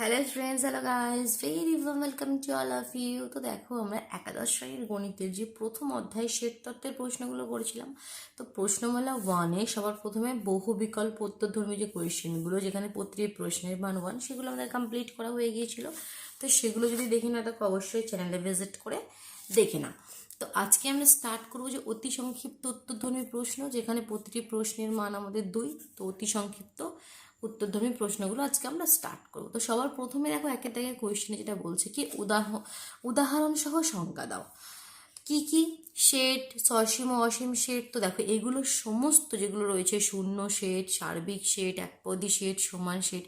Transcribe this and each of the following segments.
Hello friends, hello guys, very welcome to all of you. তো দেখো, আমরা একাদশ শ্রেণীর গণিতের যে প্রথম অধ্যায় শ্বেত তত্ত্বের প্রশ্নগুলো করেছিলাম। তো প্রশ্নমালা ওয়ানে সবার প্রথমে বহু বিকল্প উত্তরধর্মী যে কোয়েশ্চেনগুলো, যেখানে প্রতিটি প্রশ্নের মান ওয়ান, সেগুলো আমাদের কমপ্লিট করা হয়ে গিয়েছিল। তো সেগুলো যদি দেখি না, তাকে অবশ্যই চ্যানেলে ভিজিট করে দেখে নাও। তো আজকে আমরা স্টার্ট করবো যে অতি সংক্ষিপ্ত উত্তরধর্মী প্রশ্ন, যেখানে প্রতিটি প্রশ্নের মান আমাদের 2। তো অতি সংক্ষিপ্ত উত্তরধর্মী প্রশ্নগুলো আজকে আমরা স্টার্ট করবো। তো সবার প্রথমে দেখো, একের দাগে কোয়েশ্চেনে যেটা বলছে কি, উদাহরণ সহ সংজ্ঞা দাও। কি কি শেড, সসীম ও অসীম শেড। তো দেখো, এগুলো সমস্ত যেগুলো রয়েছে, শূন্য শেড, সার্বিক শেড, একপদী শেড, সমান শেড,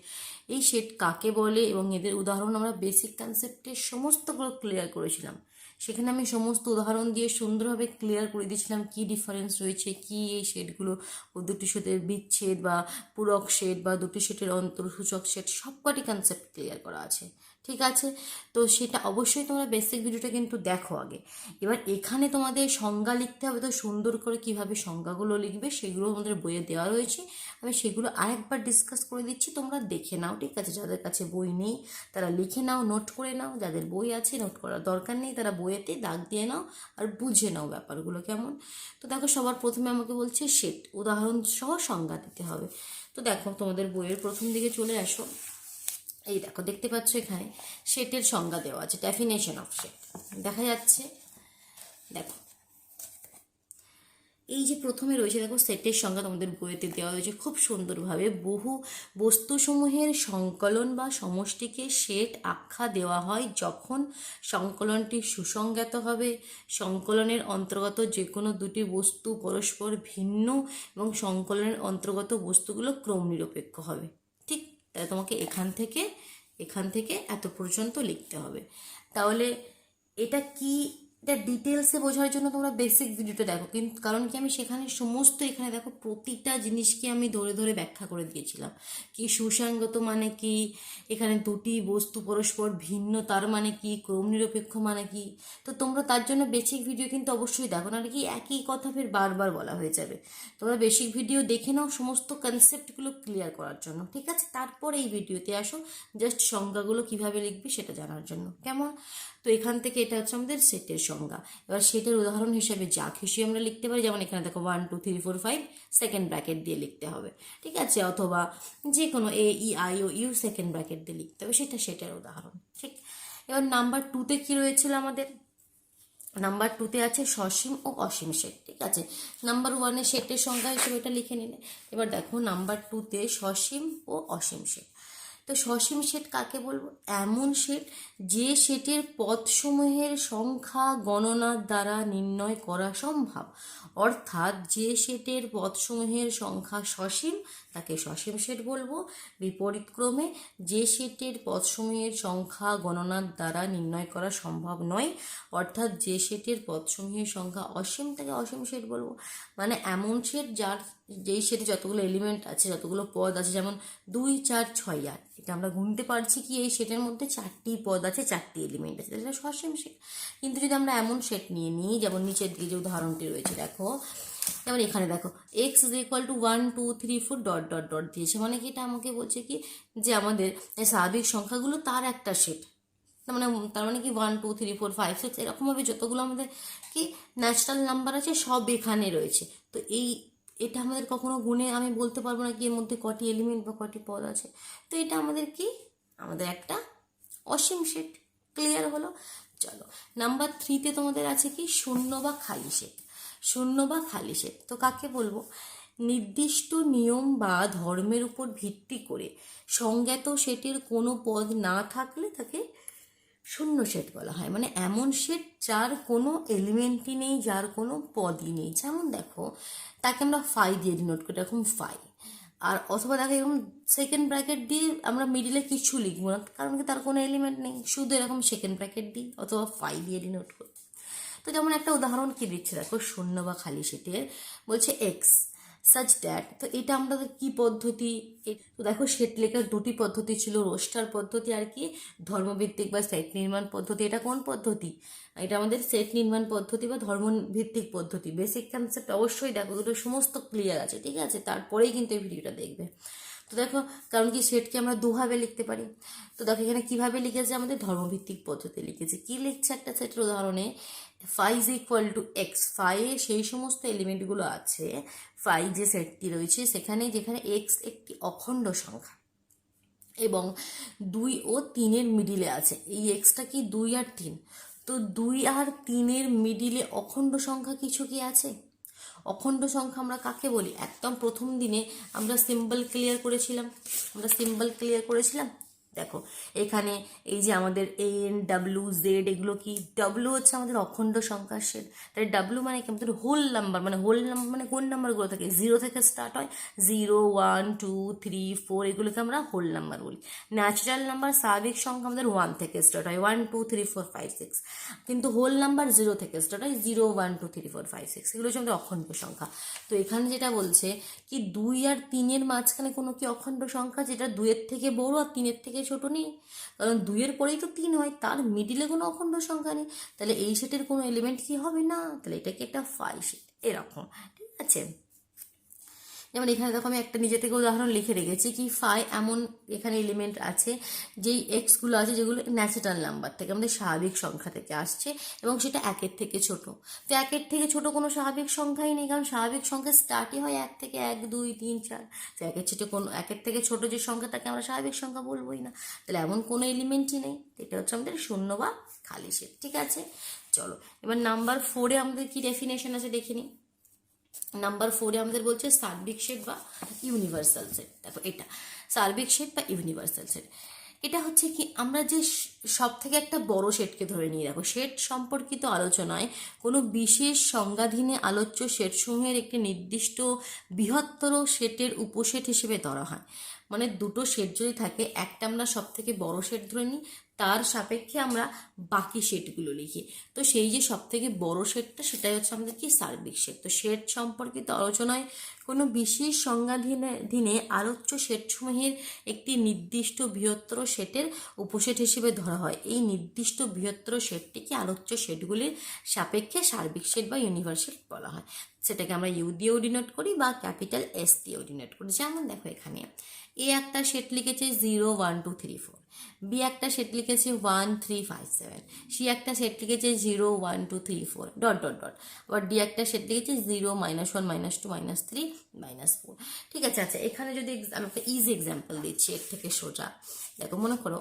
এই শেড কাকে বলে এবং এদের উদাহরণ আমরা বেসিক কনসেপ্টে সমস্তগুলো ক্লিয়ার করেছিলাম। সেখানে আমি সমস্ত উদাহরণ দিয়ে সুন্দরভাবে ক্লিয়ার করে দিয়েছিলাম কি ডিফারেন্স রয়েছে, কি এই শেডগুলো ও দুটি শেডের বিচ্ছেদ বা পূরক শেড বা দুটি শেডের অন্তর্সূচক শেড, সবকটি কনসেপ্ট ক্লিয়ার করা আছে। ঠিক আছে, তো সেটা অবশ্যই তোমরা বেসিক ভিডিওটা কিন্তু দেখো আগে। এবার এখানে তোমাদের সংজ্ঞা লিখতে হবে। তো সুন্দর করে কিভাবে সংজ্ঞাগুলো লিখবে সেগুলো আমাদের বইয়ে দেওয়া রয়েছে। আমি সেগুলো আরেকবার ডিসকাস করে দিচ্ছি, তোমরা দেখে নাও। ঠিক আছে, যাদের কাছে বই নেই তারা লিখে নাও, নোট করে নাও। যাদের বই আছে, নোট করার দরকার নেই, তারা বইয়েতে দাগ দিয়ে নাও আর বুঝে নাও ব্যাপারগুলো কেমন। তো দেখো, সবার প্রথমে আমাকে বলছে সেট, উদাহরণ সহ সংজ্ঞা দিতে হবে। তো দেখো, তোমাদের বইয়ের প্রথম দিকে চলে আসো। এই দেখো, দেখতে পাচ্ছ এখানে সেটের সংজ্ঞা দেওয়া আছে, ডেফিনেশন অফ সেট দেখা যাচ্ছে। দেখো, এই যে প্রথমে রয়েছে, দেখো সেটের সংজ্ঞা তোমাদের বইয়েতে দেওয়া হয়েছে খুব সুন্দরভাবে। বহু বস্তুসমূহের সংকলন বা সমষ্টিকে সেট আখ্যা দেওয়া হয় যখন সংকলনটি সুসংজ্ঞাত হবে, সংকলনের অন্তর্গত যে কোনো দুটি বস্তু পরস্পর ভিন্ন এবং সংকলনের অন্তর্গত বস্তুগুলো ক্রম নিরপেক্ষ হবে। ঠিক, তাহলে তোমাকে এখান থেকে এত পর্যন্ত লিখতে হবে। তাহলে এটা কি, এটা ডিটেলসে বোঝার জন্য তোমরা বেসিক ভিডিওটা দেখো। কিন্তু কারণ কি, আমি সেখানে সমস্ত, এখানে দেখো প্রতিটা জিনিসকে আমি ধরে ধরে ব্যাখ্যা করে দিয়েছিলাম। কি সুসংগত মানে কি, এখানে দুটি বস্তু পরস্পর ভিন্ন তার মানে কি, ক্রম নিরপেক্ষ মানে কি। তো তোমরা তার জন্য বেসিক ভিডিও কিন্তু অবশ্যই দেখো, না কি একই কথা ফের বারবার বলা হয়ে যাবে। তোমরা বেসিক ভিডিও দেখে নাও সমস্ত কনসেপ্টগুলো ক্লিয়ার করার জন্য। ঠিক আছে, তারপর এই ভিডিওতে আসো জাস্ট সংজ্ঞাগুলো কিভাবে লিখবে সেটা জানার জন্য, কেমন। তো এখান থেকে এটা হচ্ছে আমাদের সেটের সংজ্ঞা। এবার সেটের উদাহরণ হিসেবে যা খুশি আমরা লিখতে পারি, যেমন এখানে দেখো 1 2 3 4 5 সেকেন্ড ব্র্যাকেট দিয়ে লিখতে হবে। ঠিক আছে, অথবা যে কোনো AEIOU সেকেন্ড ব্র্যাকেট দিয়ে লিখতে হবে, সেটা সেটের উদাহরণ। ঠিক, এবার নাম্বার 2তে কি রয়েছিল আমাদের, নাম্বার 2তে আছে সসীম ও অসীম সেট। ঠিক আছে, নাম্বার 1-এ সেটের সংখ্যা হিসেবে এটা লিখে নিলে। এবার দেখো, নাম্বার 2তে সসীম ও অসীম সেট। তো সসীম সেট কাকে বলবো, এমন সেট যে সেটের পদসমূহের সংখ্যা গণনার দ্বারা নির্ণয় করা সম্ভব। অর্থাৎ যে সেটের পদসমূহের সংখ্যা সসীম তাকে সসীম সেট বলবো। বিপরীত ক্রমে যে সেটের পদসমূহের সংখ্যা গণনার দ্বারা নির্ণয় করা সম্ভব নয়, অর্থাৎ যে সেটের পদসমূহের সংখ্যা অসীম তাকে অসীম সেট বলবো। মানে এমন সেট যেই সেটে যতগুলো এলিমেন্ট আছে, যতগুলো পদ আছে, যেমন 2 4 6 8, এটা আমরা গুনতে পারছি কি এই সেটের মধ্যে 4টি পদ আছে, 4টি এলিমেন্ট আছে, এটা সসীম সেট। কিন্তু যদি আমরা এমন সেট নিই, যেমন নিচের দিকে যে উদাহরণটি রয়েছে দেখো, যেমন এখানে দেখো x = 1 2 3 4 ডট ডট ডট দিয়েছে, মানে কি এটা আমাকে বলছে কি যে আমাদের স্বাভাবিক সংখ্যাগুলো তার একটা সেট। তার মানে কি 1 2 3 4 5 6 এরকমভাবে যতগুলো আমাদের কি ন্যাচারাল নাম্বার আছে সব এখানে রয়েছে। তো এটা আমাদের কখনো গুণে আমি বলতে পারবো না কি এর মধ্যে কটি এলিমেন্ট বা কটি পদ আছে। তো এটা আমাদের একটা অসীম সেট। ক্লিয়ার হলো? চলো, নাম্বার 3তে তোমাদের আছে কি শূন্য বা খালি সেট। শূন্য বা খালি সেট তো কাকে বলবো, নির্দিষ্ট নিয়ম বা ধর্মের উপর ভিত্তি করে সংজ্ঞাত সেটের কোনো পদ না থাকলে তাকে শূন্য সেট বলা হয়। মানে এমন সেট যার কোনো এলিমেন্টই নেই, যার কোনো পদই নেই। যেমন দেখো, তাকে আমরা 5 দিয়ে ডিনোট করি, এরকম 5। আর অথবা দেখো এরকম সেকেন্ড ব্র্যাকেট দিয়ে আমরা মিডিলে কিছু লিখবো না, কারণ কি তার কোনো এলিমেন্ট নেই, শুধু এরকম সেকেন্ড ব্র্যাকেট দিই অথবা 5 দিয়ে ডিনোট করি। তো যেমন একটা উদাহরণ কি দিচ্ছে দেখো, শূন্য বা খালি সেটের বলছে এক্স সাচ দ্যাট। তো এটা আমাদের কি পদ্ধতি, তো দেখো সেট লেখার দুটি পদ্ধতি ছিল, রোস্টার পদ্ধতি আর কি ধর্মভিত্তিক বা সেট নির্মাণ পদ্ধতি। এটা কোন পদ্ধতি, এটা আমাদের সেট নির্মাণ পদ্ধতি বা ধর্মভিত্তিক পদ্ধতি। বেসিক কনসেপ্ট অবশ্যই দেখো, দুটো সমস্ত ক্লিয়ার আছে। ঠিক আছে, তারপরেই কিন্তু এই ভিডিওটা দেখবে। তো দেখো, কারণ কি সেটকে আমরা দুভাবে লিখতে পারি। তো দেখো এখানে কিভাবে লিখেছে, আমাদের ধর্মভিত্তিক পদ্ধতি লিখেছে। কি লিখছে একটা সেটের উদাহরণে, phi is equal to x, ফাইয়ে সেই সমস্ত এলিমেন্টগুলো আছে, ফাই যে সেটটি রয়েছে সেখানে যেখানে এক্স একটি অখণ্ড সংখ্যা এবং 2 ও 3-এর মিডিলে আছে। এই এক্সটা কি 2 আর 3, তো 2 আর 3-এর মিডিলে অখণ্ড সংখ্যা কিছু কি আছে? অখণ্ড সংখ্যা আমরা কাকে বলি? একদম প্রথম দিনে আমরা সিম্বল ক্লিয়ার করেছিলাম। দেখো এখানে এই যে আমাদের এন ডাব্লিউ জেড, এগুলো কি, ডাব্লিউ হচ্ছে আমাদের অখণ্ড সংখ্যার সেট। তাই ডাব্লিউ মানে কি, আমাদের হোল নাম্বার, মানে কোন নাম্বারগুলো থাকে, 0 থেকে স্টার্ট হয়, 0 1 2 3 4, এগুলোকে আমরা হোল নাম্বার বলি। ন্যাচারাল নাম্বার, স্বাভাবিক সংখ্যা আমাদের 1 থেকে স্টার্ট হয়, 1 2 3 4 5 6, কিন্তু হোল নাম্বার 0 থেকে স্টার্ট হয়, 0 1 2 3 4 5 6, এগুলো হচ্ছে আমাদের অখণ্ড সংখ্যা। তো এখানে যেটা বলছে কি 2 আর 3-এর মাঝখানে কোনো কি অখণ্ড সংখ্যা যেটা 2-এর থেকে বড় আর 3-এর থেকে ছোট নেই? কারণ 2-এর পরেই তো 3 হয়, তার মিডিলে কোনো অখণ্ড সংখ্যা নেই, তাহলে এই সেটের কোনো এলিমেন্ট কি হবে না, তাহলে এটা কি একটা ফাই সেট, এরকম। ঠিক আছে, যেমন এখানে দেখো আমি একটা নিজে থেকে উদাহরণ লিখে রেখেছি কি ফাই এমন এখানে এলিমেন্ট আছে যেই এক্সগুলো আছে যেগুলো ন্যাচারাল নাম্বার থেকে, আমাদের স্বাভাবিক সংখ্যা থেকে আসছে এবং সেটা 1-এর থেকে ছোট। তো 1-এর থেকে ছোট কোনো স্বাভাবিক সংখ্যাই নেই, কারণ স্বাভাবিক সংখ্যা স্টার্টই হয় 1 থেকে, 1 2 3 4। তো 1-এর থেকে ছোট যে সংখ্যা তাকে আমরা স্বাভাবিক সংখ্যা বলবোই না, তাহলে এমন কোনো এলিমেন্টই নেই। এটা হচ্ছে আমাদের শূন্য বা খালি সেট। ঠিক আছে, চলো এবার নাম্বার 4-এ আমাদের কি ডেফিনেশন আছে দেখে নিই। নাম্বার 4-এ আমাদের বলছে সার্বিক সেট বা ইউনিভার্সাল সেট। দেখো এটা সার্বিক সেট বা ইউনিভার্সাল সেট, এটা হচ্ছে কি আমরা যে সব থেকে একটা বড় সেটকে ধরে নিয়ে, দেখো সেট সম্পর্কিত আলোচনায় কোনো বিশেষ সংজ্ঞাধীনে আলোচ্য সেটসমূহের একটি নির্দিষ্ট বৃহত্তর সেটের উপসেট হিসেবে ধরা হয়। মানে দুটো সেট যদি থাকে, একটা আমরা সব থেকে বড় সেট ধরে নিই, তার সাপেক্ষে আমরা বাকি সেটগুলো লিখি। তো সেই যে সব থেকে বড় সেটটা, সেটাই হচ্ছে আমাদের কি সার্বিক সেট। তো সেট সম্পর্কিত আলোচনায় কোনো বিশেষ সংজ্ঞাধীনে আলোচ্য সেটসমূহের একটি নির্দিষ্ট বৃহত্তর সেটের উপসেট হিসেবে ধরা হয়। এই নির্দিষ্ট বৃহত্তর সেটটিকে আলোচ্য সেটগুলির সাপেক্ষে সার্বিক সেট বা ইউনিভার্সাল বলা হয়। সেটাকে আমরা ইউ দিয়েও ডিনোট করি বা ক্যাপিটাল এস দিয়েও ডিনোট করি। যেমন দেখো এখানে এ একটা সেট লিখেছে 0 1 2 3 4, বি একটা সেট লিখেছে 1 3 5 7, সি একটা সেট লিখেছে 0 1 2 3 4 ডট ডট ডট, আবার ডি একটা সেট লিখেছে 0 -1 -2 -3 -4। ঠিক আছে, আচ্ছা এখানে যদি আমি একটা ইজি এক্সাম্পল দিচ্ছি এর থেকে সোজা। দেখো মনে করো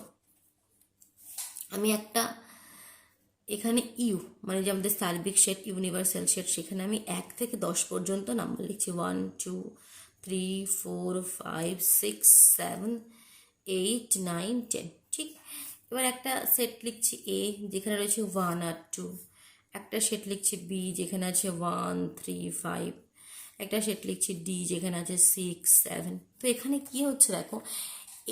আমি একটা এখানে ইউ মানে যে আমাদের সার্বিক সেট ইউনিভার্সাল সেট, সেখানে আমি 1 থেকে 10 পর্যন্ত নাম্বার লিখছি, 1 2 3 4 5 6 7 8 9 10। ঠিক, এবার একটা সেট লিখছি এ যেখানে রয়েছে 1 আর 2, একটা সেট লিখছি বি যেখানে আছে 1 3 5, একটা সেট লিখছি ডি যেখানে আছে 6 7। তো এখানে কি হচ্ছে দেখো,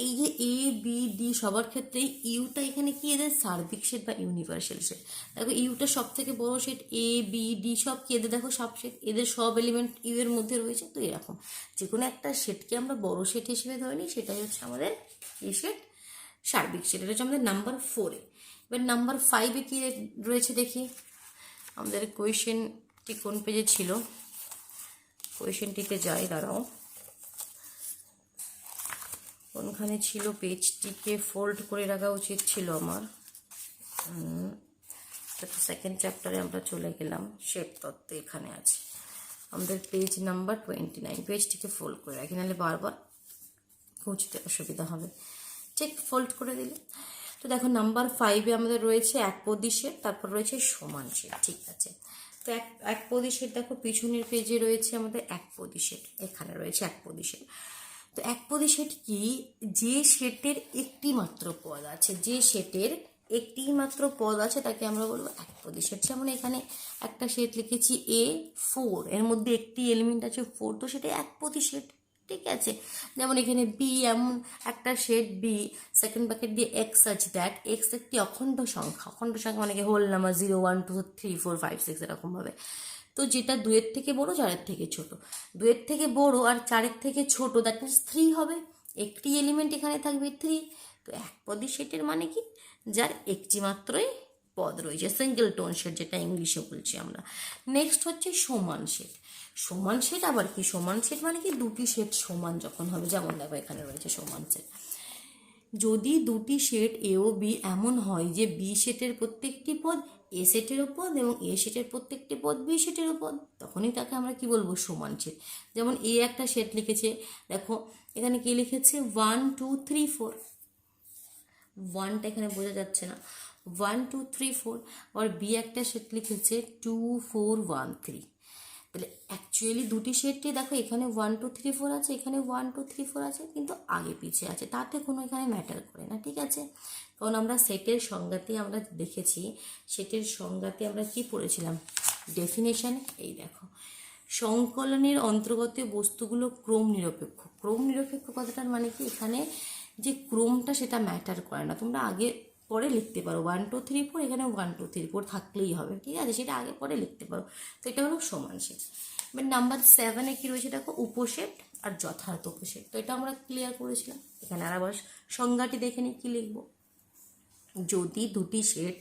এই যে এ বি ডি সবার ক্ষেত্রেই ইউটা এখানে কি এদের সার্বিক সেট বা ইউনিভার্সাল সেট। দেখো ইউটা সব থেকে বড় সেট, এ বি ডি সব কি এদের দেখো সব সেট, এদের সব এলিমেন্ট ইউ এর মধ্যে রয়েছে। তো এরকম যে কোনো একটা সেটকে আমরা বড় সেট হিসেবে ধরে নিই, সেটাই হচ্ছে আমাদের এই সেট সার্বিক সেট। এটা হচ্ছে আমাদের নাম্বার 4-এ। এবার নাম্বার 5-এ কি রয়েছে দেখি, আমাদের কোয়েশ্চেনটি কোন পেজে ছিল, কোয়েশ্চেনটিতে যাই, দাঁড়াও কোনখানে ছিল, পেজটিকে ফোল্ড করে রাখা উচিত ছিল আমার। সেকেন্ড চ্যাপ্টারে আমরা চলে গেলাম, শেপ তত্ত্ব এখানে আছে আমাদের পেজ নাম্বার 29। পেজটিকে ফোল্ড করে রাখি, নাহলে বারবার খুঁজতে অসুবিধা হবে। ঠিক, ফোল্ড করে দিলে। তো দেখো নাম্বার 5-এ আমাদের রয়েছে একপদী সেট, তারপর রয়েছে সমান সেট। ঠিক আছে, তো একপদী সেট দেখো পিছনের পেজে রয়েছে আমাদের একপদী সেট, এখানে রয়েছে একপদী সেট। তো একপদী সেট কি, যে সেটের একটি মাত্র পদ আছে, যে সেটের একটি মাত্র পদ আছে তাকে আমরা বলবো একপদী সেট। যেমন এখানে একটা সেট লিখেছি এ 4, এর মধ্যে একটি এলিমেন্ট আছে 4, তো সেটা একপদী সেট। ঠিক আছে, যেমন এখানে বি এমন একটা সেট বি, সেকেন্ড ব্র্যাকেট দিয়ে এক্স আছে, দ্যাট এক্স একটি অখণ্ড সংখ্যা, অখণ্ড সংখ্যা মানে কি হোল নাম্বার 0 1 2 3 4 5 6 এরকম ভাবে। তো যেটা 2-এর থেকে বড় 4-এর থেকে ছোট, 2-এর থেকে বড় আর 4-এর থেকে ছোট, দ্যাট মিনস 3 হবে, একটি এলিমেন্ট এখানে থাকবে 3। তো একপদী সেটের মানে কি, যার একটি মাত্রই পদ রয়েছে, সিঙ্গেল টোন শেড যেটা ইংলিশে বলছি আমরা। নেক্সট হচ্ছে সমান শেড। সমান শেড আবার কি? সমান শেড মানে কি দুটি শেড সমান যখন হবে, যেমন দেখো এখানে রয়েছে সমান শেড। যদি দুটি শেড এ ও বি এমন হয় যে বি সেটের প্রত্যেকটি পদ এ সেটেরও পদ এবং এ সেটের প্রত্যেকটি পদ বি সেটেরও পদ, তখনই তাকে আমরা কি বলবো? সমান শেড। যেমন এ একটা সেট লিখেছে, দেখো এখানে কি লিখেছে 1 2 3 4, 1টা এখানে বোঝা যাচ্ছে না, 1 2 3 4। আর বি একটা সেট লিখেছে 2 4 1 3। তাহলে অ্যাকচুয়ালি দুটি সেটটি দেখো, এখানে 1 2 3 4 আছে, এখানে 1 2 3 4 আছে, কিন্তু আগে পিছিয়ে আছে, তাতে কোনো এখানে ম্যাটার করে না, ঠিক আছে? কারণ আমরা সেটের সংজ্ঞাতে আমরা দেখেছি, সেটের সংজ্ঞাতে আমরা কি পড়েছিলাম? ডেফিনেশন। এই দেখো, সংকলনের অন্তর্গত বস্তুগুলো ক্রম নিরপেক্ষ। ক্রম নিরপেক্ষ কথাটার মানে কি? এখানে যে ক্রমটা সেটা ম্যাটার করে না, তোমরা আগে পরে লিখতে পারো 1 2 3 4, এখানে 1 2 3 4 থাকলেই হবে, ঠিক আছে? সেটা আগে পরে লিখতে পারো। তো এটা হলো সমান সেট। এবার নাম্বার 7-এ কি রয়েছে দেখো, উপসেট আর যথার্থ উপসেট। তো এটা আমরা ক্লিয়ার করেছিলাম। এখানে আর আবার সংজ্ঞাটি দেখে নিই কি লিখবো। যদি দুটি সেট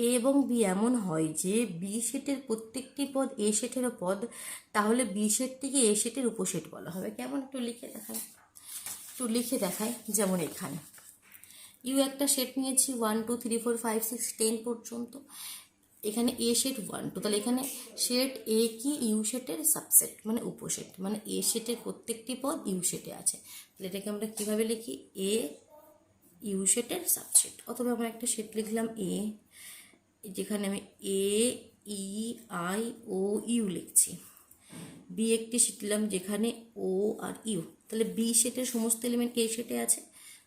এ এবং বি এমন হয় যে বি সেটের প্রত্যেকটি পদ এ সেটেরও পদ, তাহলে বি সেটটিকে এ সেটের উপসেট বলা হবে। কেমন? একটু লিখে দেখায়। যেমন এখানে ইউ একটা সেট নিয়েছি 1 2 3 4 5 6 10 পর্যন্ত। এখানে এ সেট 1 2, তাহলে এখানে সেট এ কি ইউ সেটের সাবসেট মানে উপসেট, মানে এ সেটের প্রত্যেকটি পদ ইউ সেটে আছে। তাহলে এটাকে আমরা কিভাবে লিখি? এ ইউ সেটের সাবসেট। অথবা আমরা একটা সেট লিখলাম এ, যেখানে আমি এ ই আই ও ইউ লিখছি। বি একটি সেট নিলাম যেখানে ও আর ইউ, তাহলে বি সেটের সমস্ত এলিমেন্ট এ সেটে আছে,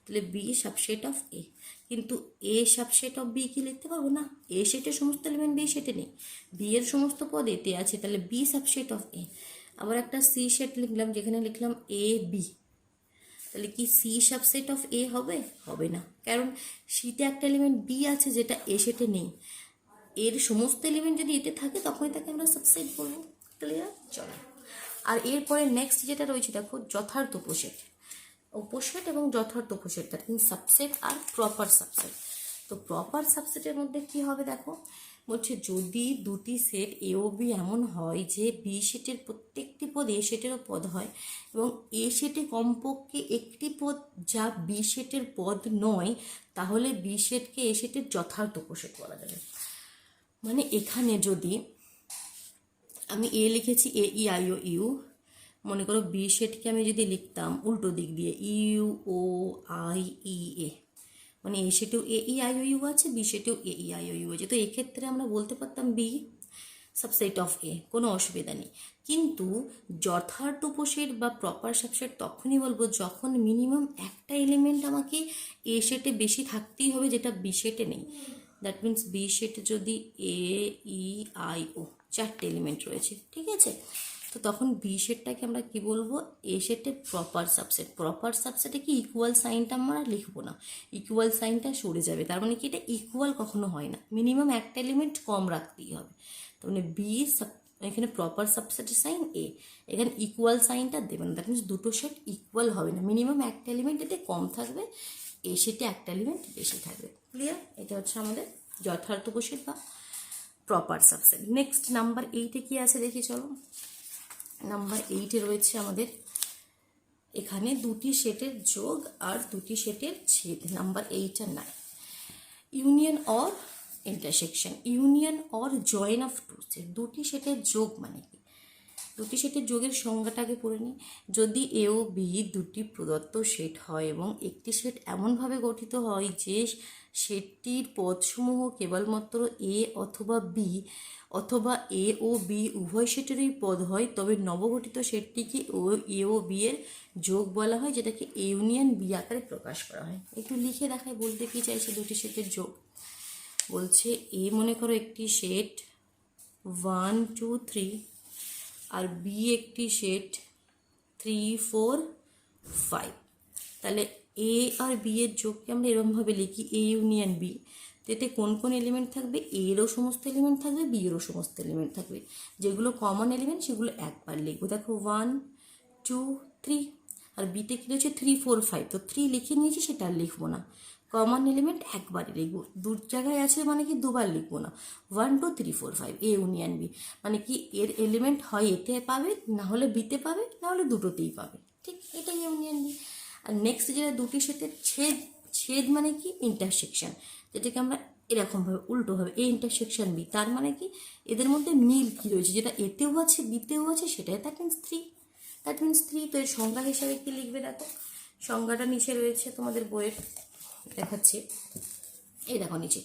তাহলে বি সাবসেট অফ এ। কিন্তু এ সাবসেট অফ বি কি লিখতে পারবো না? এ সেটের সমস্ত এলিমেন্ট বি সেটে নেই, বি এর সমস্ত পদ এতে আছে, তাহলে বি সাবসেট অফ এ। আবার একটা সি সেট লিখলাম যেখানে লিখলাম এ বি, তাহলে কি সি সাবসেট অফ এ হবে? হবে না, কারণ সিতে একটা এলিমেন্ট বি আছে যেটা এ সেটে নেই। এর সমস্ত এলিমেন্ট যদি এতে থাকে তখনই তাকে আমরা সাবসেট বলবো। ক্লিয়ার? চলো। আর এরপরে নেক্সট যেটা রয়েছে দেখো, যথার্থ উপসেট। উপসেট এবং যথার্থ উপসেট, দ্যাট মিনস সাবসেট আর প্রপার সাবসেট। তো প্রপার সাবসেটের মধ্যে কি হবে দেখো, বলছে যদি দুটি সেট এ ও বি এমন হয় যে বি সেটের প্রত্যেকটি পদ এ সেটেরও পদ হয় এবং এ সেটে কমপক্ষে একটি পদ যা বি সেটের পদ নয়, তাহলে বি সেটকে এ সেটের যথার্থ উপসেট বলা যাবে। মানে এখানে যদি আমি এ লিখেছি এ ই আই ও ইউ, মনে করো বি সেটকে আমি যদি লিখতাম উল্টো দিক দিয়ে you O I E A, মানে এ সেটেও A E I O U আছে, বি সেটেও A E I O U আছে, তো এক্ষেত্রে আমরা বলতে পারতাম বি সাবসেট অফ এ, কোনো অসুবিধা নেই। কিন্তু যথার্থ উপসেট বা প্রপার সাবসেট তখনই বলবো যখন মিনিমাম একটা এলিমেন্ট আমাকে এ সেটে বেশি থাকতেই হবে যেটা বি সেটে নেই। দ্যাট মিন্স বি সেটে যদি এ ই আই ও 4টে এলিমেন্ট রয়েছে, ঠিক আছে, তো তখন বি সেটটাকে আমরা কি বলবো? এ সেটের প্রপার সাবসেট। প্রপার সাবসেটে কি ইকুয়াল সাইনটা আমরা লিখবো না, ইকুয়াল সাইনটা সরে যাবে, তার মানে কি এটা ইকুয়াল কখনো হয় না, মিনিমাম একটা এলিমেন্ট কম রাখতেই হবে। তার মানে বি এখানে প্রপার সাবসেটের সাইন এ, এখানে ইকুয়াল সাইনটা দেবে না, দ্যাট মিনস দুটো সেট ইকুয়াল হবে না, মিনিমাম একটা এলিমেন্ট এতে কম থাকবে, এ সেটে একটা এলিমেন্ট বেশি থাকবে। ক্লিয়ার? এটা হচ্ছে আমাদের যথার্থ উপসেট বা প্রপার সাবসেট। নেক্সট নাম্বার 8-এ কি আছে দেখি চলো। নাম্বার 8-এ রয়েছে আমাদের এখানে দুটি সেটের যোগ আর দুটি সেটের ছেদ। নাম্বার 8 আর 9, union or intersection. Union or join of two set. দুটি সেটের যোগ মানে কি? দুটি সেটের যোগের সংজ্ঞাটাকে পড়ে নিই। যদি এ ও বি দুটি প্রদত্ত সেট হয় এবং একটি সেট এমনভাবে গঠিত হয় যে সেটটির পদসমূহ কেবলমাত্র এ অথবা বি অথবা এ ও বি উভয় সেটেরই পদ হয়, তবে নবগঠিত সেটটিকে এ ও বি এর যোগ বলা হয়, যেটাকে ইউনিয়ন বি আকারে প্রকাশ করা হয়। একটু লিখে দেখায় বলতে কি চাইছে দুটি সেটের যোগ। বলছে এ মনে করো একটি সেট 1 2 3 আর বি একটি সেট 3 4 5। তাহলে এ আর বি এর যোগকে আমরা এরকমভাবে লিখি এ ইউনিয়ন বি। এতে কোন কোন এলিমেন্ট থাকবে? এরও সমস্ত এলিমেন্ট থাকবে, বি এরও সমস্ত এলিমেন্ট থাকবে। যেগুলো কমন এলিমেন্ট সেগুলো একবার লিখবো। দেখো 1 2 3, আর বিতে কী রয়েছে 3 4 5, তো 3 লিখে নিয়েছি, সেটা আর লিখবো না, কমন এলিমেন্ট একবারই লিখবো, দু জায়গায় আছে মানে কি দুবার লিখবো না। 1 2 3 4 5 এ ইউনিয়ন বি, মানে কি এর এলিমেন্ট হয় এতে পাবে, না হলে বিতে পাবে, না হলে দুটোতেই পাবে, ঠিক এটাই ইউনিয়ন বি। আর নেক্সট যেটা দুটি সেটের ছেদ, ছেদ মানে কি ইন্টারসেকশন, যেটাকে আমরা এরকমভাবে উল্টোভাবে এ ইন্টারসেকশন বি, তার মানে কি এদের মধ্যে মিল কী রয়েছে, যেটা এতেও আছে বিতেও আছে সেটাই, দ্যাট মিনস 3, দ্যাট মিনস 3। তো এর সংজ্ঞা হিসাবে কি লিখবে দেখো, সংজ্ঞাটা নিচে রয়েছে তোমাদের বইয়ের, দেখাচ্ছি, এই দেখো নিচে,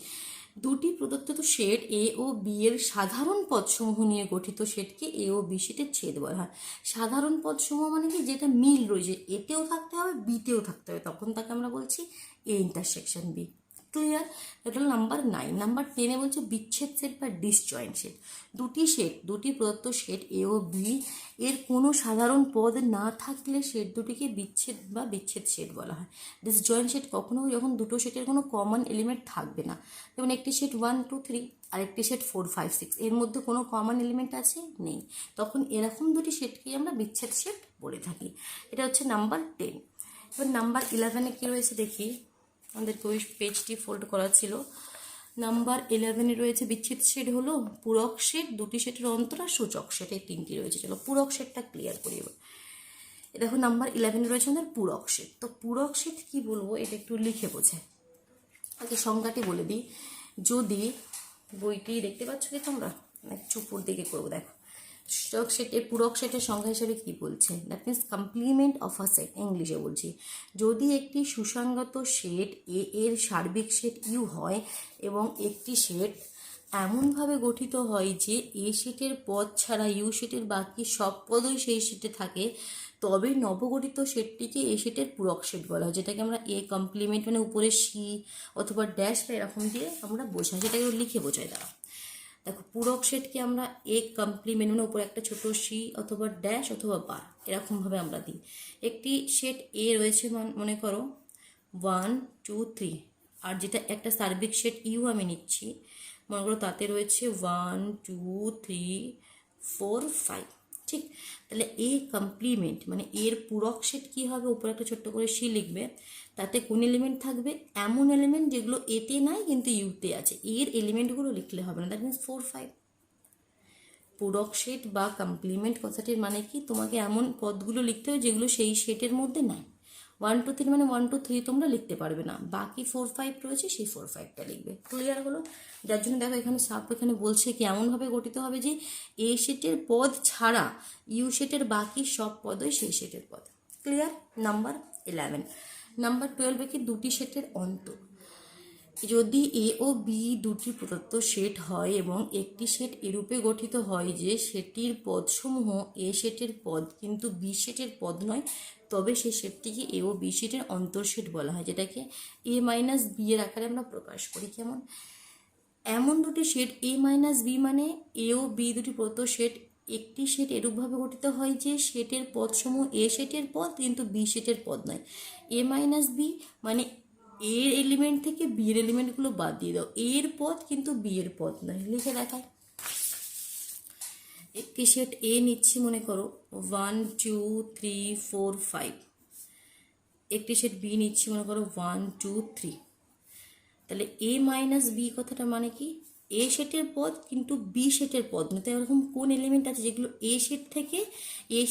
দুটি প্রদত্ত সেট এ ও বি এর সাধারণ পদসমূহ নিয়ে গঠিত সেটকে এ ও বি সেটের ছেদ বলা হয়। সাধারণ পদসমূহ মানে কি যেটা মিল রয়েছে, এতেও থাকতে হবে বিতেও থাকতে হবে, তখন তাকে আমরা বলছি এ ইন্টারসেকশন বি। ক্লিয়ার? এটা হলো নাম্বার 9। নাম্বার 10-এ বলছে বিচ্ছেদ সেট বা ডিসজয়েন্ট সেট। দুটি সেট, দুটি প্রদত্ত সেট এ ও বি এর কোনো সাধারণ পদ না থাকলে সেট দুটিকে বিচ্ছেদ বা বিচ্ছেদ সেট বলা হয়। ডিসজয়েন্ট সেট কখনো যখন দুটো সেটের কোনো কমন এলিমেন্ট থাকবে না, যেমন একটি সেট 1 2 3 আর একটি সেট 4 5 6, এর মধ্যে কোনো কমন এলিমেন্ট আছে নেই, তখন এরকম দুটি সেটকেই আমরা বিচ্ছেদ সেট বলে থাকি। এটা হচ্ছে নাম্বার 10। এবার নাম্বার 11-এ কী রয়েছে দেখি, আমাদের বই পেজটি ফোল্ড করা ছিল। নাম্বার 11-এ রয়েছে বিচ্ছেদ সেট হলো পূরক সেট, দুটি সেটের অন্তর আর সূচক সেট, এই তিনটি রয়েছে। চলো পূরক সেটটা ক্লিয়ার করি এবার। দেখো নাম্বার 11-এ রয়েছে আমাদের পূরক সেট। তো পূরক সেট কি বলবো এটা একটু লিখে বোঝে, আগে সংজ্ঞাটি বলে দিই। যদি বইটি দেখতে পাচ্ছ কি তোমরা, একটু উপর দিকে করবো, দেখো সূচক সেটের পূরক সেটের সংজ্ঞা হিসেবে কি বলছে, that means complement of a set, ইংলিশে বলছি। যদি একটি সুসংগত সেট এ এর সার্বিক সেট ইউ হয় এবং একটি সেট এমনভাবে গঠিত হয় যে এ সেটের পদ ছাড়া ইউ সেটের বাকি সব পদই সেই সেটে থাকে, তবে নবগঠিত সেটটিকে এ সেটের পূরক সেট বলা হয়, যেটাকে আমরা এ কমপ্লিমেন্ট মানে উপরে সি অথবা ড্যাশ বা এরকম দিয়ে আমরা বোঝাই, সেটাকে লিখে বোঝাই দ্বারা। দেখো পূরক সেটকে আমরা এ কমপ্লিমেন্ট মানে উপরে একটা ছোট সি অথবা ড্যাশ অথবা বার এরকমভাবে আমরা দিই। একটি সেট এ রয়েছে মনে করো 1 2 3, আর যেটা একটা সার্বিক সেট ইউ আমি নিচ্ছি, মনে করো তাতে রয়েছে 1 2 3 4 5, ঠিক? তাহলে এ কমপ্লিমেন্ট মানে এর পূরক সেট কী হবে, উপরে একটা ছোট্ট করে সি লিখবে, তাতে কোন এলিমেন্ট থাকবে, এমন এলিমেন্ট যেগুলো এতে নাই কিন্তু ইউতে আছে, এর এলিমেন্টগুলো লিখলে হবে না, দ্যাট মিনস 4 5। পূরক সেট বা কমপ্লিমেন্ট কথাটির মানে কি, তোমাকে এমন পদগুলো লিখতে হবে যেগুলো সেই সেটের মধ্যে নাই। 1 2 3 মানে 1 2 3 তোমরা লিখতে পারবে না, বাকি 4 5 রয়েছে সেই 4 5টা লিখবে। ক্লিয়ার হলো? যার জন্য দেখো এখানে সাপ এখানে বলছে কি এমনভাবে গঠিত হবে যে এ সেটের পদ ছাড়া ইউ সেটের বাকি সব পদই সেই সেটের পদ। ক্লিয়ার? নাম্বার 11। নাম্বার 12-এ কি দুটি সেটের অন্তর। যদি এ ও বি দুটি প্রদত্ত সেট হয় এবং একটি সেট এরূপে গঠিত হয় যে সেটির পদসমূহ এ সেটের পদ কিন্তু বি সেটের পদ নয়, তবে সেই সেটটিকে এ ও বি সেটের অন্তর সেট বলা হয়, যেটাকে এ মাইনাস বি এর আকারে আমরা প্রকাশ করি। কেমন? এমন দুটি সেট এ মাইনাস বি মানে এ ও বি দুটি প্রদত্ত সেট, একটি সেট এরূপভাবে গঠিত হয় যে সেটের পদসমূহ এ সেটের পদ কিন্তু বি সেটের পদ নয়। এ মাইনাস বি মানে এর এলিমেন্ট থেকে বি এর এলিমেন্টগুলো বাদ দিয়ে দাও, এর পদ কিন্তু বি এর পদ নয়। লিখে দেখায়, একটি সেট এ নিচ্ছি মনে করো 1 2 3 4 5, একটি সেট বি নিচ্ছি মনে করো 1 2 3। তাহলে এ মাইনাস বি কথাটা মানে কি, এ সেটের পদ কিন্তু বি সেটের পদ নয়। তাই এরকম কোন এলিমেন্ট আছে যেগুলো এ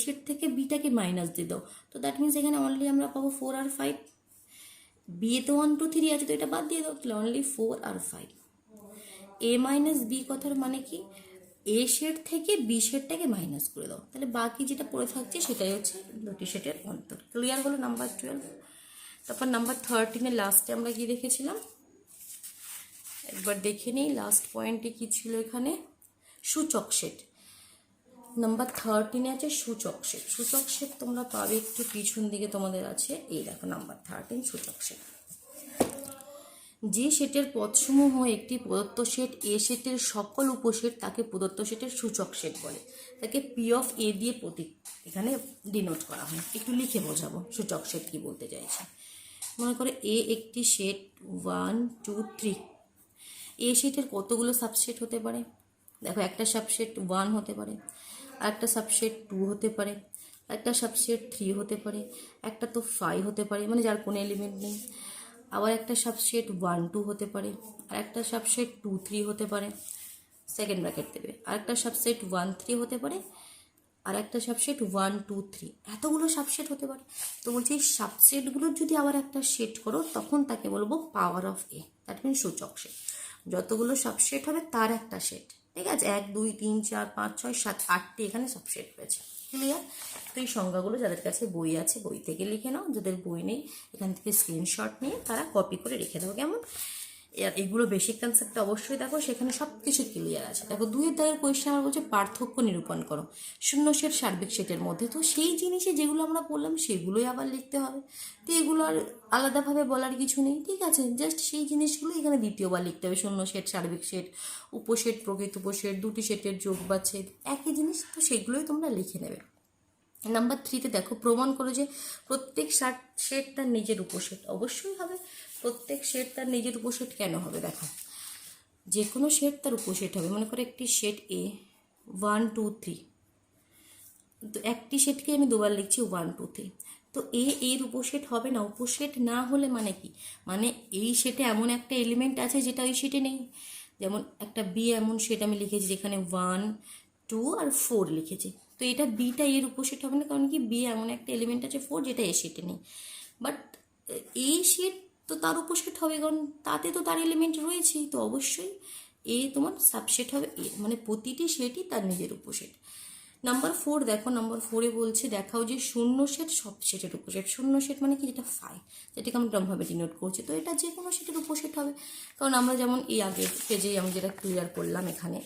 সেট থেকে বিটাকে মাইনাস দিয়ে দাও, তো দ্যাট মিনস এখানে অনলি আমরা পাবো 4 আর 5। বিয়েতে 1 2 3 আছে তো এটা বাদ দিয়ে দাও, তাহলে অনলি 4 আর 5। এ মাইনাস বি কথার মানে কি, এ সেট থেকে বি সেটটাকে মাইনাস করে দাও, তাহলে বাকি যেটা পড়ে থাকছে সেটাই হচ্ছে দুটি সেটের অন্তর। ক্লিয়ার হলো নাম্বার 12। তারপর নাম্বার 13-এর লাস্টে আমরা কি দেখেছিলাম একবার দেখে নিই, লাস্ট পয়েন্টে কি ছিল এখানে, সূচক সেট। নাম্বার 13-এ আছে সূচক সেট। সূচক সেট তোমরা পাবে একটু পিছন দিকে তোমাদের আছে, এই দেখো নাম্বার 13 সূচক সেট। যে সেটের পদসমূহ একটি প্রদত্ত সেট এ সেটের সকল উপসেট তাকে প্রদত্ত সেটের সূচক সেট বলে, তাকে পি অফ এ দিয়ে প্রতীক এখানে ডিনোট করা হয়। একটু লিখে বোঝাবো সূচক সেট কি বলতে চাইছে। মনে করো এ একটি সেট 1 2 3, এ সেটের কতগুলো সাবসেট হতে পারে, দেখো একটা সাবসেট 1 হতে পারে, আরেকটা সাবসেট 2 হতে পারে, একটা সাবসেট 3 হতে পারে, একটা তো 5 হতে পারে মানে যার কোনো এলিমেন্ট নেই, আবার একটা সাবসেট 1 2 হতে পারে, আর একটা সাবসেট 2 3 হতে পারে, সেকেন্ড ব্র্যাকেট দেবে, আর একটা সাবসেট 1 3 হতে পারে, আর একটা সাবসেট 1 2 3, এতগুলো সাবসেট হতে পারে। তো বলছি এই সাবসেটগুলোর যদি আবার একটা সেট করো তখন তাকে বলবো power of A, that mean সূচক সেট। যতগুলো সাবসেট হবে তার একটা সেট, ঠিক আছে? 1 2 3 4 5 6 7 8টি এখানে সাবসেট রয়েছে, ক্লিয়ার? তো এই সংজ্ঞাগুলো যাদের কাছে বই আছে বই থেকে লিখে নাও, যাদের বই নেই এখান থেকে স্ক্রিনশট নিয়ে তারা কপি করে রেখে দাও, কেমন? এগুলো বেসিক কনসেপ্টটা অবশ্যই দেখো, সেখানে সব কিছু ক্লিয়ার আছে। দেখো 2 দাগের কোয়েশ্চেন আমার বলছে পার্থক্য নিরূপণ করো শূন্য সেট সার্বিক সেটের মধ্যে। তো সেই জিনিসে যেগুলো আমরা বললাম সেগুলোই আবার লিখতে হবে। তো এগুলো আর আলাদাভাবে বলার কিছু নেই, ঠিক আছে? জাস্ট সেই জিনিসগুলো এখানে দ্বিতীয়বার লিখতে হবে, শূন্য সেট সার্বিক সেট, উপসেট প্রকৃত উপসেট, দুটি সেটের যোগ বা ছেদ, একই জিনিস। তো সেগুলোই তোমরা লিখে নেবে। নাম্বার 3তে দেখো প্রমাণ করো যে প্রত্যেক সেট তার নিজের উপসেট। অবশ্যই হবে, প্রত্যেক সেট তার নিজের উপসেট। কেন হবে? দেখো যে কোনো সেট তার উপসেট হবে। মনে করো একটি সেট এ 1 2 3, তো একটি সেটকে আমি দুবার লিখছি 1 2 3, তো এর উপসেট হবে না। উপসেট না হলে মানে কি? মানে এই সেটে এমন একটা এলিমেন্ট আছে যেটা ওই সেটে নেই। যেমন একটা বি এমন সেট আমি লিখেছি যেখানে 1 2 আর 4 লিখেছি, তো এটা বিটা এর উপসেট হবে না, কারণ কি বি এমন একটা এলিমেন্ট আছে 4 যেটা এ সেটে নেই। বাট এই সেট তো তার উপসেট হবে, কারণ তাতে তো তার এলিমেন্ট রয়েছেই, তো অবশ্যই এ তোমার সাবসেট হবে এ, মানে প্রতিটি সেটই তার নিজের উপসেট। নাম্বার 4 দেখো, নাম্বার 4-এ বলছে দেখাও যে শূন্য সেট সব সেটের উপসেট। শূন্য সেট মানে কি? যেটা ফাই, যেটাকে আমরা এরকমভাবে ডিনোট করছি। তো এটা যে কোনো সেটের উপসেট হবে, কারণ আমরা যেমন এই আগের পেজেই আমি যেটা ক্লিয়ার করলাম, এখানে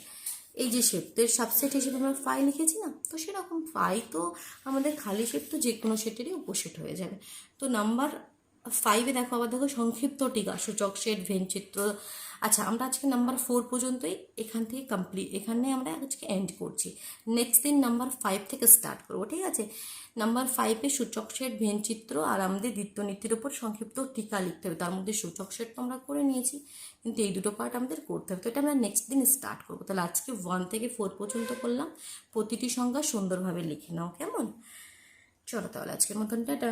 এই যে সেট, তো এর সাবসেট হিসেবে আমরা ফাই লিখেছি না, তো সেরকম ফাই তো আমাদের খালি সেট, তো যে কোনো সেটেরই উপসেট হয়ে যাবে। তো নাম্বার 5-এ দেখো, আবার দেখো সংক্ষিপ্ত টিকা, সূচক সেট, ভেন চিত্র। আচ্ছা, আমরা আজকে নাম্বার 4 পর্যন্তই এখান থেকে কমপ্লিট, এখানে আমরা আজকে এন্ড করছি। নেক্সট দিন নাম্বার 5 থেকে স্টার্ট করবো, ঠিক আছে? নাম্বার 5-এ সূচক সেট, ভেন চিত্র আর আমাদের দ্বিতীয়নীতির উপর সংক্ষিপ্ত টিকা লিখতে হবে। তার মধ্যে সূচক সেট তো আমরা করে নিয়েছি, কিন্তু এই দুটো পার্ট আমাদের করতে হবে। তো এটা আমরা নেক্সট দিন স্টার্ট করবো। তাহলে আজকে 1 থেকে 4 পর্যন্ত করলাম, প্রতিটি সংখ্যা সুন্দরভাবে লিখে নাও, কেমন? চলো তাহলে আজকের মতন টাটা।